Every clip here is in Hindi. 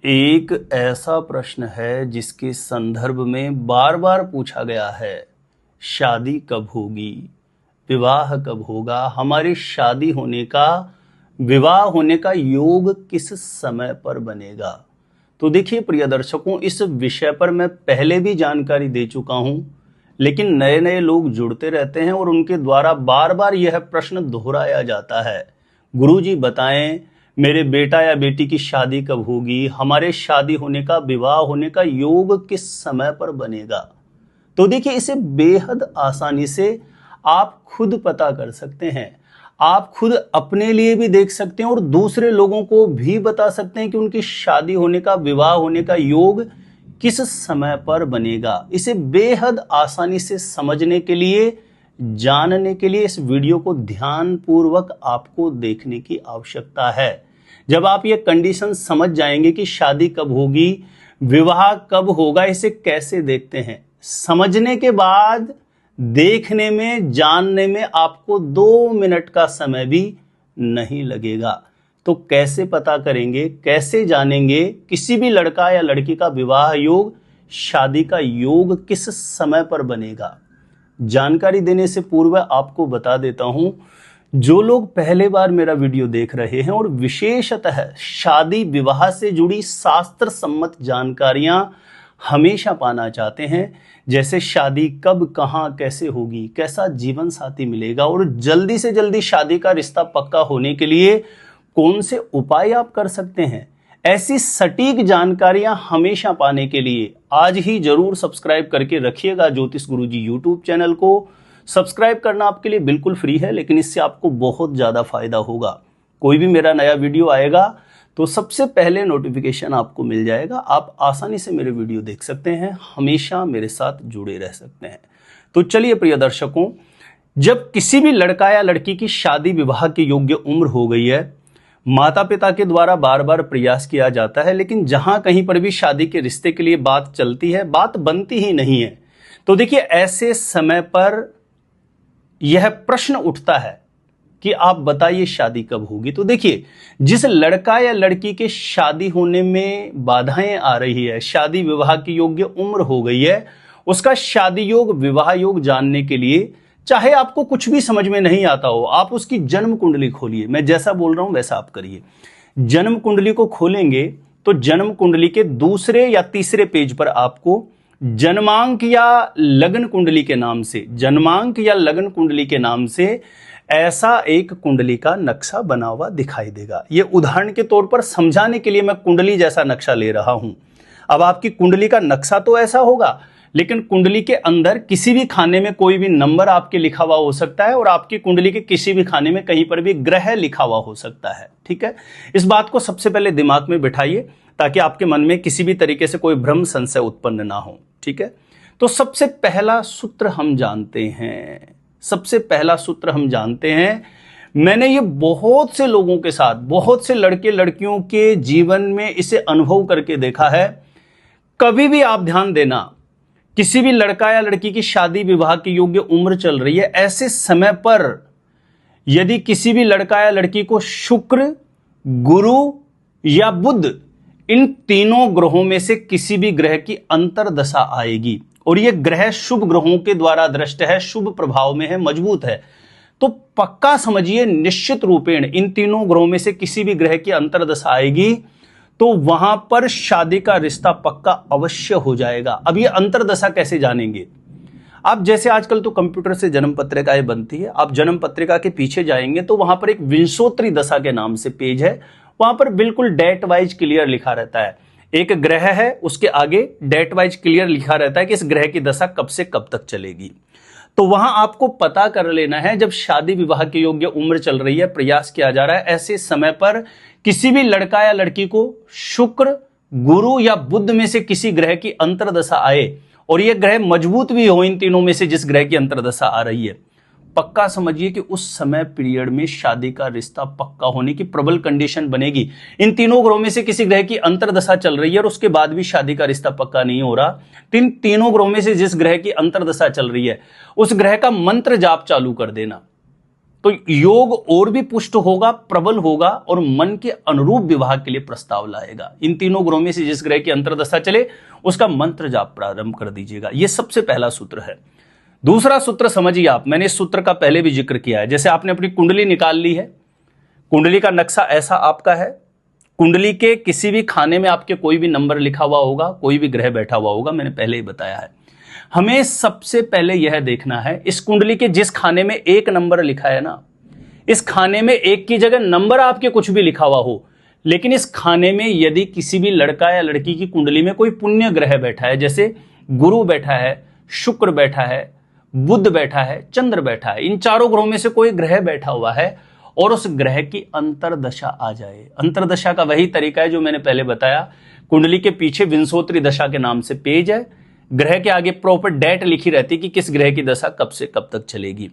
एक ऐसा प्रश्न है जिसके संदर्भ में बार बार पूछा गया है, शादी कब होगी, विवाह कब होगा, हमारी शादी होने का, विवाह होने का योग किस समय पर बनेगा। तो देखिए प्रिय दर्शकों, इस विषय पर मैं पहले भी जानकारी दे चुका हूं, लेकिन नए नए लोग जुड़ते रहते हैं और उनके द्वारा बार बार यह प्रश्न दोहराया जाता है, गुरुजी बताएं मेरे बेटा या बेटी की शादी कब होगी, हमारे शादी होने का, विवाह होने का योग किस समय पर बनेगा। तो देखिए, इसे बेहद आसानी से आप खुद पता कर सकते हैं। आप खुद अपने लिए भी देख सकते हैं और दूसरे लोगों को भी बता सकते हैं कि उनकी शादी होने का, विवाह होने का योग किस समय पर बनेगा। इसे बेहद आसानी से समझने के लिए, जानने के लिए इस वीडियो को ध्यानपूर्वक आपको देखने की आवश्यकता है। जब आप ये कंडीशन समझ जाएंगे कि शादी कब होगी, विवाह कब होगा, इसे कैसे देखते हैं, समझने के बाद देखने में, जानने में आपको 2 मिनट का समय भी नहीं लगेगा। तो कैसे पता करेंगे, कैसे जानेंगे किसी भी लड़का या लड़की का विवाह योग, शादी का योग किस समय पर बनेगा। जानकारी देने से पूर्व आपको बता देता हूं, जो लोग पहले बार मेरा वीडियो देख रहे हैं और विशेषतः शादी विवाह से जुड़ी शास्त्र सम्मत जानकारियां हमेशा पाना चाहते हैं, जैसे शादी कब, कहां, कैसे होगी, कैसा जीवन साथी मिलेगा और जल्दी से जल्दी शादी का रिश्ता पक्का होने के लिए कौन से उपाय आप कर सकते हैं, ऐसी सटीक जानकारियां हमेशा पाने के लिए आज ही जरूर सब्सक्राइब करके रखिएगा ज्योतिष गुरुजी यूट्यूब चैनल को। सब्सक्राइब करना आपके लिए बिल्कुल फ्री है, लेकिन इससे आपको बहुत ज़्यादा फायदा होगा। कोई भी मेरा नया वीडियो आएगा तो सबसे पहले नोटिफिकेशन आपको मिल जाएगा। आप आसानी से मेरे वीडियो देख सकते हैं, हमेशा मेरे साथ जुड़े रह सकते हैं। तो चलिए प्रिय दर्शकों, जब किसी भी लड़का या लड़की की शादी विवाह के योग्य उम्र हो गई है, माता पिता के द्वारा बार बार प्रयास किया जाता है, लेकिन जहां कहीं पर भी शादी के रिश्ते के लिए बात चलती है, बात बनती ही नहीं है। तो देखिए, ऐसे समय पर यह प्रश्न उठता है कि आप बताइए शादी कब होगी। तो देखिए, जिस लड़का या लड़की के शादी होने में बाधाएं आ रही है, शादी विवाह की योग्य उम्र हो गई है, उसका शादी योग, विवाह योग जानने के लिए, चाहे आपको कुछ भी समझ में नहीं आता हो, आप उसकी जन्म कुंडली खोलिए। मैं जैसा बोल रहा हूं वैसा आप करिए। जन्म कुंडली को खोलेंगे तो जन्म कुंडली के दूसरे या तीसरे पेज पर आपको जन्मांक या लग्न कुंडली के नाम से, जन्मांक या लग्न कुंडली के नाम से ऐसा एक कुंडली का नक्शा बना हुआ दिखाई देगा। ये उदाहरण के तौर पर समझाने के लिए मैं कुंडली जैसा नक्शा ले रहा हूं। अब आपकी कुंडली का नक्शा तो ऐसा होगा, लेकिन कुंडली के अंदर किसी भी खाने में कोई भी नंबर आपके लिखा हुआ हो सकता है और आपकी कुंडली के किसी भी खाने में कहीं पर भी ग्रह लिखा हुआ हो सकता है। ठीक है, इस बात को सबसे पहले दिमाग में बिठाइए ताकि आपके मन में किसी भी तरीके से कोई भ्रम संशय उत्पन्न ना हो। ठीक है, तो सबसे पहला सूत्र हम जानते हैं, सबसे पहला सूत्र हम जानते हैं, मैंने ये बहुत से लोगों के साथ, बहुत से लड़के लड़कियों के जीवन में इसे अनुभव करके देखा है। कभी भी आप ध्यान देना, किसी भी लड़का या लड़की की शादी विवाह की योग्य उम्र चल रही है, ऐसे समय पर यदि किसी भी लड़का या लड़की को शुक्र, गुरु या बुध, इन तीनों ग्रहों में से किसी भी ग्रह की अंतर्दशा आएगी और यह ग्रह शुभ ग्रहों के द्वारा दृष्ट है, शुभ प्रभाव में है, मजबूत है, तो पक्का समझिए, निश्चित रूपेण इन तीनों ग्रहों में से किसी भी ग्रह की अंतर्दशा आएगी तो वहां पर शादी का रिश्ता पक्का अवश्य हो जाएगा। अब ये अंतर्दशा कैसे जानेंगे आप? जैसे आजकल तो कंप्यूटर से जन्म पत्रिकाएं बनती है, आप जन्म पत्रिका के पीछे जाएंगे तो वहां पर एक विंशोत्तरी दशा के नाम से पेज है, वहां पर बिल्कुल डेट वाइज क्लियर लिखा रहता है। एक ग्रह है, उसके आगे डेट वाइज क्लियर लिखा रहता है कि इस ग्रह की दशा कब से कब तक चलेगी। तो वहां आपको पता कर लेना है, जब शादी विवाह की योग्य उम्र चल रही है, प्रयास किया जा रहा है, ऐसे समय पर किसी भी लड़का या लड़की को शुक्र, गुरु या बुध में से किसी ग्रह की अंतर्दशा आए और यह ग्रह मजबूत भी हो, इन तीनों में से जिस ग्रह की अंतर्दशा आ रही है, पक्का समझिए कि उस समय पीरियड में शादी का रिश्ता पक्का होने की प्रबल कंडीशन बनेगी। इन तीनों ग्रहों में से किसी ग्रह की अंतर्दशा चल रही है और उसके बाद भी शादी का रिश्ता पक्का नहीं हो रहा, तो इन तीनों ग्रहों में से जिस ग्रह की अंतर्दशा चल रही है, उस ग्रह का मंत्र जाप चालू कर देना। तो योग और भी पुष्ट होगा, प्रबल होगा और मन के अनुरूप विवाह के लिए प्रस्ताव लाएगा। इन तीनों ग्रहों में से जिस ग्रह की अंतर्दशा चले उसका मंत्र जाप प्रारंभ कर दीजिएगा। यह सबसे पहला सूत्र है। दूसरा सूत्र समझिए आप, मैंने इस सूत्र का पहले भी जिक्र किया है। जैसे आपने अपनी कुंडली निकाल ली है, कुंडली का नक्शा ऐसा आपका है, कुंडली के किसी भी खाने में आपके कोई भी नंबर लिखा हुआ होगा, कोई भी ग्रह बैठा हुआ होगा, मैंने पहले ही बताया है। हमें सबसे पहले यह देखना है, इस कुंडली के जिस खाने में एक नंबर लिखा है ना, इस खाने में एक की जगह नंबर आपके कुछ भी लिखा हुआ हो, लेकिन इस खाने में यदि किसी भी लड़का या लड़की की कुंडली में कोई पुण्य ग्रह बैठा है, जैसे गुरु बैठा है, शुक्र बैठा है, बुध बैठा है, चंद्र बैठा है, इन चारों ग्रहों में से कोई ग्रह बैठा हुआ है और उस ग्रह की अंतरदशा आ जाए। अंतरदशा का वही तरीका है जो मैंने पहले बताया। कुंडली के पीछे विंशोत्तरी दशा के नाम से पेज है, ग्रह के आगे प्रॉपर डेट लिखी रहती है कि किस ग्रह की दशा कब से कब तक चलेगी।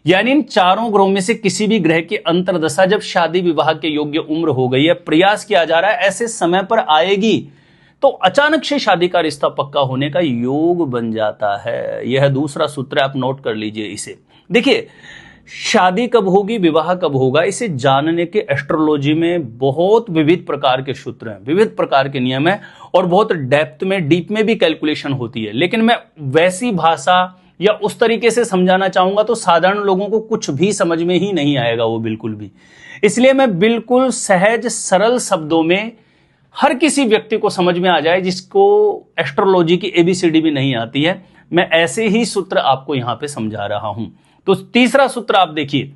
यानी इन चारों ग्रहों में से किसी भी ग्रह की अंतरदशा जब शादी विवाह के योग्य उम्र हो गई है, प्रयास किया जा रहा है, ऐसे समय पर आएगी तो अचानक से शादी का रिश्ता पक्का होने का योग बन जाता है। यह दूसरा सूत्र, आप नोट कर लीजिए इसे। देखिए, शादी कब होगी, विवाह कब होगा, इसे जानने के एस्ट्रोलॉजी में बहुत विविध प्रकार के सूत्र हैं, विविध प्रकार के नियम हैं और बहुत डेप्थ में, डीप में भी कैलकुलेशन होती है। लेकिन मैं वैसी भाषा या उस तरीके से समझाना चाहूंगा तो साधारण लोगों को कुछ भी समझ में ही नहीं आएगा, वो बिल्कुल भी। इसलिए मैं बिल्कुल सहज सरल शब्दों में हर किसी व्यक्ति को समझ में आ जाए जिसको एस्ट्रोलॉजी की एबीसीडी भी नहीं आती है, मैं ऐसे ही सूत्र आपको यहां पे समझा रहा हूं। तो तीसरा सूत्र आप देखिए,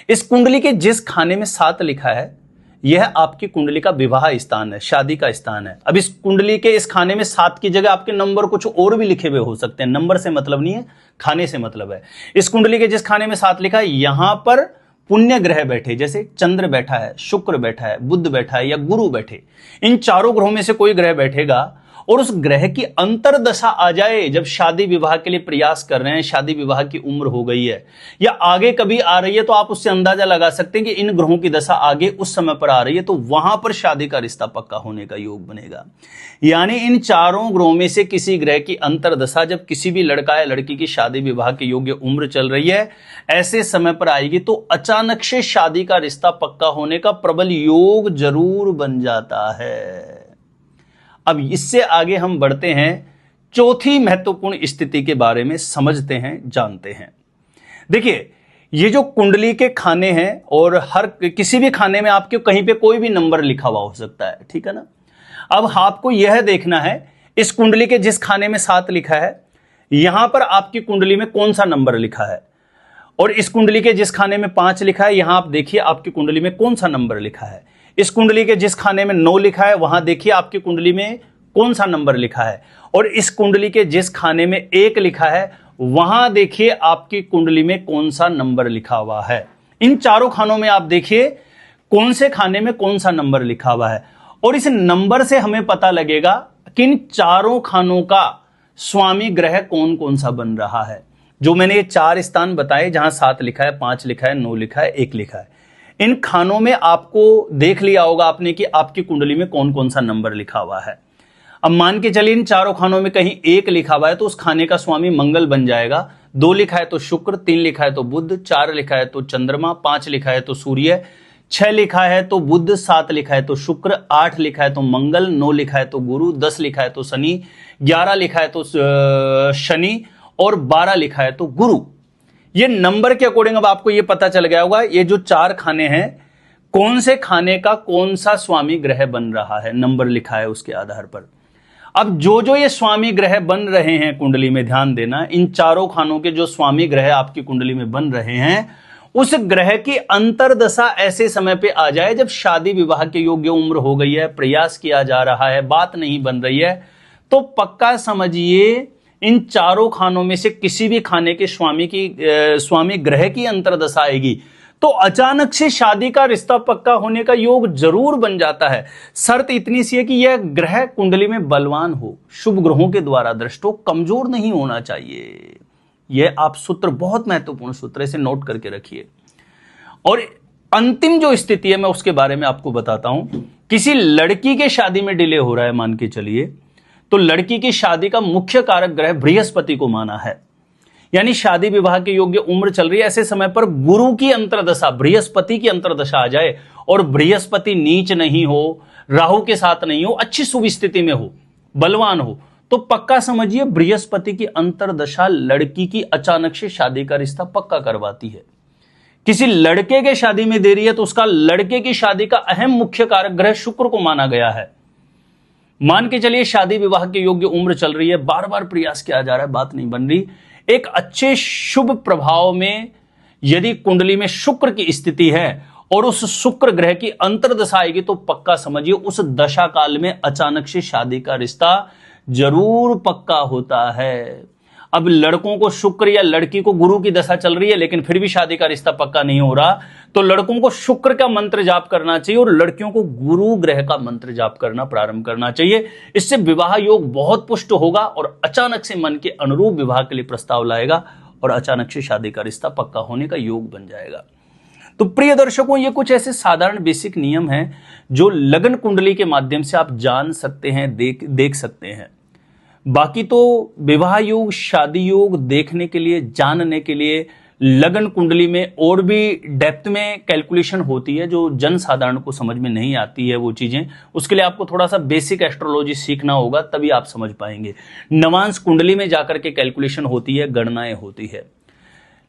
इस कुंडली के जिस खाने में 7 लिखा है, यह आपकी कुंडली का विवाह स्थान है, शादी का स्थान है। अब इस कुंडली के इस खाने में 7 की जगह आपके नंबर कुछ और भी लिखे हुए हो सकते हैं, नंबर से मतलब नहीं है, खाने से मतलब है। इस कुंडली के जिस खाने में 7 लिखा है, यहां पर पुण्य ग्रह बैठे, जैसे चंद्र बैठा है, शुक्र बैठा है, बुध बैठा है या गुरु बैठे, इन चारों ग्रहों में से कोई ग्रह बैठेगा और उस ग्रह की अंतरदशा आ जाए, जब शादी विवाह के लिए प्रयास कर रहे हैं, शादी विवाह की उम्र हो गई है या आगे कभी आ रही है, तो आप उससे अंदाजा लगा सकते हैं कि इन ग्रहों की दशा आगे उस समय पर आ रही है, तो वहां पर शादी का रिश्ता पक्का होने का योग बनेगा। यानी इन चारों ग्रहों में से किसी ग्रह की अंतरदशा जब किसी भी लड़का या लड़की की शादी विवाह के योग्य उम्र चल रही है, ऐसे समय पर आएगी तो अचानक से शादी का रिश्ता पक्का होने का प्रबल योग जरूर बन जाता है। अब इससे आगे हम बढ़ते हैं, चौथी महत्वपूर्ण स्थिति के बारे में समझते हैं, जानते हैं। देखिए, ये जो कुंडली के खाने हैं और हर किसी भी खाने में आपके कहीं पे कोई भी नंबर लिखा हुआ हो सकता है, ठीक है ना। अब आपको यह देखना है, इस कुंडली के जिस खाने में 7 लिखा है, यहां पर आपकी कुंडली में कौन सा नंबर लिखा है, और इस कुंडली के जिस खाने में 5 लिखा है, यहां आप देखिए आपकी कुंडली में कौन सा नंबर लिखा है। इस कुंडली के जिस खाने में 9 लिखा है, वहां देखिए आपकी कुंडली में कौन सा नंबर लिखा है, और इस कुंडली के जिस खाने में 1 लिखा है, वहां देखिए आपकी कुंडली में कौन सा नंबर लिखा हुआ है। इन चारों खानों में आप देखिए कौन से खाने में कौन सा नंबर लिखा हुआ है, और इस नंबर से हमें पता लगेगा कि इन चारों खानों का स्वामी ग्रह कौन कौन सा बन रहा है। जो मैंने ये 4 स्थान बताए, जहां 7 लिखा है, 5 लिखा है, 9 लिखा है, 1 लिखा है, इन खानों में आपको देख लिया होगा आपने कि आपकी कुंडली में कौन कौन सा नंबर लिखा हुआ है। अब मान के चलिए इन चारों खानों में कहीं 1 लिखा हुआ है तो उस खाने का स्वामी मंगल बन जाएगा। 2 लिखा है तो शुक्र, 3 लिखा है तो बुध, 4 लिखा है तो चंद्रमा, 5 लिखा है तो सूर्य, 6 लिखा है तो बुध, 7 लिखा है तो शुक्र, 8 लिखा है तो मंगल, 9 लिखा है तो गुरु, 10 लिखा है तो शनि, 11 लिखा है तो शनि और 12 लिखा है तो गुरु। ये नंबर के अकॉर्डिंग अब आपको ये पता चल गया होगा ये जो 4 खाने हैं, कौन से खाने का कौन सा स्वामी ग्रह बन रहा है, नंबर लिखा है उसके आधार पर। अब जो ये स्वामी ग्रह बन रहे हैं कुंडली में, ध्यान देना, इन चारों खानों के जो स्वामी ग्रह आपकी कुंडली में बन रहे हैं, उस ग्रह की अंतरदशा ऐसे समय पे आ जाए जब शादी विवाह के योग्य उम्र हो गई है, प्रयास किया जा रहा है, बात नहीं बन रही है, तो पक्का समझिए इन चारों खानों में से किसी भी खाने के स्वामी ग्रह की अंतरदशा आएगी तो अचानक से शादी का रिश्ता पक्का होने का योग जरूर बन जाता है। शर्त इतनी सी है कि यह ग्रह कुंडली में बलवान हो, शुभ ग्रहों के द्वारा दृष्ट हो, कमजोर नहीं होना चाहिए। यह आप सूत्र बहुत महत्वपूर्ण सूत्र, इसे नोट करके रखिए। और अंतिम जो स्थिति है मैं उसके बारे में आपको बताता हूं। किसी लड़की के शादी में डिले हो रहा है, मान के चलिए, तो लड़की की शादी का मुख्य कारक ग्रह बृहस्पति को माना है। यानी शादी विवाह के योग्य उम्र चल रही है, ऐसे समय पर गुरु की अंतर्दशा, बृहस्पति की अंतर्दशा आ जाए और बृहस्पति नीच नहीं हो, राहु के साथ नहीं हो, अच्छी शुभ स्थिति में हो, बलवान हो, तो पक्का समझिए बृहस्पति की अंतर्दशा लड़की की अचानक से शादी का रिश्ता पक्का करवाती है। किसी लड़के के शादी में देरी है तो उसका लड़के की शादी का अहम मुख्य कारक ग्रह शुक्र को माना गया है। मान के चलिए शादी विवाह के योग्य उम्र चल रही है, बार बार प्रयास किया जा रहा है, बात नहीं बन रही। एक अच्छे शुभ प्रभाव में यदि कुंडली में शुक्र की स्थिति है और उस शुक्र ग्रह की अंतर्दशा आएगी तो पक्का समझिए उस दशा काल में अचानक से शादी का रिश्ता जरूर पक्का होता है। अब लड़कों को शुक्र या लड़की को गुरु की दशा चल रही है लेकिन फिर भी शादी का रिश्ता पक्का नहीं हो रहा, तो लड़कों को शुक्र का मंत्र जाप करना चाहिए और लड़कियों को गुरु ग्रह का मंत्र जाप करना प्रारंभ करना चाहिए। इससे विवाह योग बहुत पुष्ट होगा और अचानक से मन के अनुरूप विवाह के लिए प्रस्ताव लाएगा और अचानक से शादी का रिश्ता पक्का होने का योग बन जाएगा। तो प्रिय दर्शकों, ये कुछ ऐसे साधारण बेसिक नियम हैं जो लगन कुंडली के माध्यम से आप जान सकते हैं, देख सकते हैं। बाकी तो विवाह योग, शादी योग देखने के लिए, जानने के लिए लगन कुंडली में और भी डेप्थ में कैलकुलेशन होती है जो जन साधारण को समझ में नहीं आती है वो चीजें। उसके लिए आपको थोड़ा सा बेसिक एस्ट्रोलॉजी सीखना होगा, तभी आप समझ पाएंगे। नवांश कुंडली में जाकर के कैलकुलेशन होती है, गणनाएं होती है।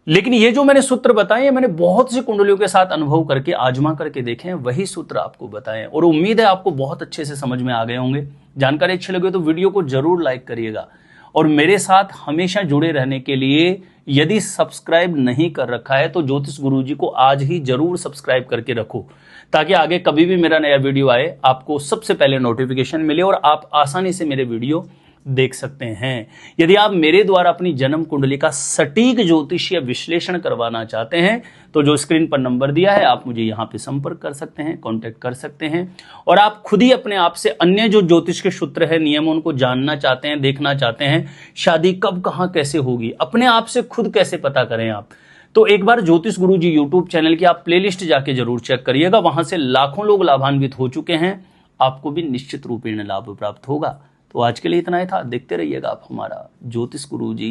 लेकिन ये जो मैंने सूत्र बताए हैं, मैंने बहुत सी कुंडलियों के साथ अनुभव करके, आजमा करके देखे हैं, वही सूत्र आपको बताएं और उम्मीद है आपको बहुत अच्छे से समझ में आ गए होंगे। जानकारी अच्छी लगे तो वीडियो को जरूर लाइक करिएगा और मेरे साथ हमेशा जुड़े रहने के लिए यदि सब्सक्राइब नहीं कर रखा है तो ज्योतिष गुरुजी को आज ही जरूर सब्सक्राइब करके रखो, ताकि आगे कभी भी मेरा नया वीडियो आए आपको सबसे पहले नोटिफिकेशन मिले और आप आसानी से मेरे वीडियो देख सकते हैं। यदि आप मेरे द्वारा अपनी जन्म कुंडली का सटीक ज्योतिषीय विश्लेषण करवाना चाहते हैं तो जो स्क्रीन पर नंबर दिया है आप मुझे यहां पे संपर्क कर सकते हैं, कांटेक्ट कर सकते हैं। और आप खुद ही अपने आप से अन्य जो ज्योतिष के सूत्र है, नियम, उनको जानना चाहते हैं, देखना चाहते हैं, शादी कब कहां कैसे होगी, अपने आप से खुद कैसे पता करें आप, तो एक बार ज्योतिष गुरुजी यूट्यूब चैनल की आप प्लेलिस्ट जाके जरूर चेक करिएगा। वहां से लाखों लोग लाभान्वित हो चुके हैं, आपको भी निश्चित रूपेण लाभ प्राप्त होगा। तो आज के लिए इतना ही था। देखते रहिएगा आप हमारा ज्योतिष गुरुजी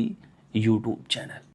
यूट्यूब चैनल।